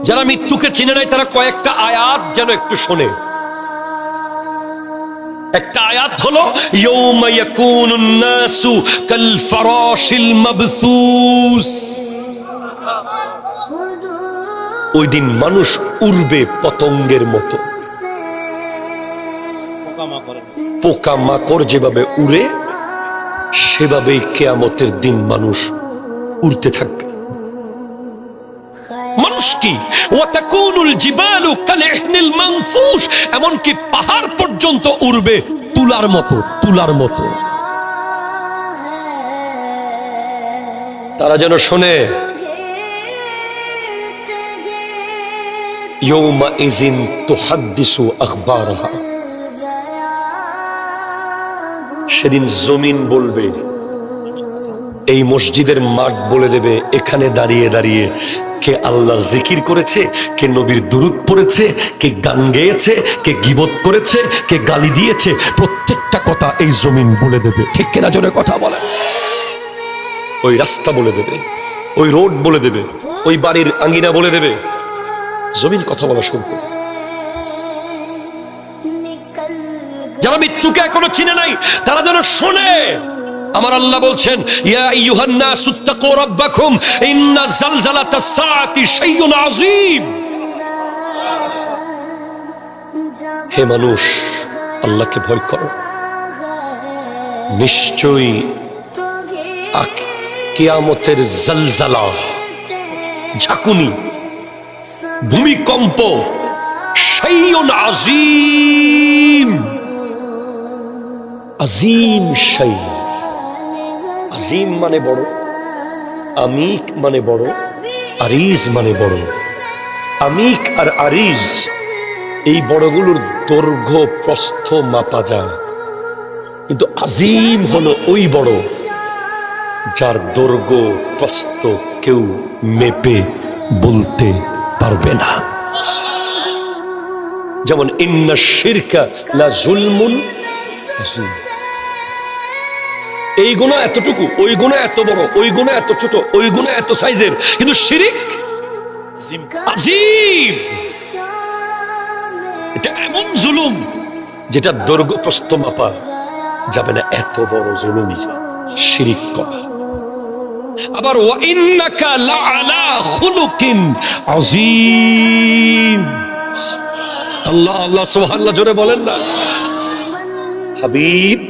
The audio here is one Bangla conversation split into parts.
যারা মৃত্যুকে চিনে নাই তারা কয়েকটা আয়াত যেন একটু শোনে। একটা আয়াত হলো ইয়াউমা ইয়াকুনুন নাসু কাল ফারাশিল মাবসুস, ওই দিন মানুষ উড়বে পতঙ্গের মতো। পোকামাকড় যেভাবে উড়ে সেভাবেই কিয়ামতের দিন মানুষ উড়তে থাকবে। মানুষ কি ওয়াতাকুনুল জিবালু কালইহনিল মানফুশ, এমনকি পাহাড় পর্যন্ত উড়বে তুলার মতো, তুলার মতো। তারা যেন শোনে ইয়াউমা ইযিন তুহাদ্দিসু আখবারাহা, সেদিন জমিন বলবে, এই মসজিদের মাঠ বলে দেবে এখানে দাঁড়িয়ে দাঁড়িয়ে কে আল্লাহর জিকির করেছে, কে নবীর দুরূদ পড়েছে, কে গান গেয়েছে, কে গীবত করেছে, কে গালি দিয়েছে, প্রত্যেকটা কথা এই জমিন বলে দেবে। ঠিক কিনা জোরে কথা বলে? ওই রাস্তা বলে দেবে, ওই রোড বলে দেবে, ওই বাড়ির আঙ্গিনা বলে দেবে, জমিন কথা বলা শুরু করবে। যারা মৃত্যুকে এখনো চিনে নাই তারা যেন শোনে। আমার আল্লাহ বলছেন ইয়া আইয়ুহান নাসু তাকু রাব্বাকুম ইন্না জালজালাতাস সাআতি শাইউন আযীম। হে মানুষ, আল্লাহকে ভয় করো, নিশ্চয়ই কিয়ামতের জালজালা, ঝাঁকুনি, ভূমিকম্প শাইউন আযীম, আযীম শাই। আজিম মানে বড়, আমিক মানে বড়, আরিজ মানে বড়। আমিক আর আরিজ এই বড়গুলোর দৈর্ঘ্য প্রস্থ মাপা যায়, কিন্তু আজিম হলো ওই বড় যার দৈর্ঘ্য প্রস্থ কেউ মেপে বলতে পারবে না। যেমন ইন্না শিরকা লা যুলমুন আযীম, এই গুনাহ এতটুকু, ওই গুনাহ এত বড়, ওই গুনাহ এত ছোট, ওই গুনাহ এত সাইজের, কিন্তু শিরক আযীম। এটা এমন জুলুম যেটা দৈর্ঘ্য প্রস্থ মাপা যাবে না, এত বড় জুলুম শিরক করা। আবার ওয়া ইন্নাকা লাআলা খুলুকিন আযীম। আল্লাহ আল্লাহ সুবহানাল্লাহ জোরে বলেন না। হাবিব,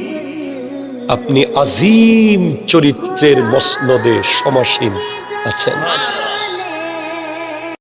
আপনি আজিম চরিত্রের মসনদে সমাসীন আছেন।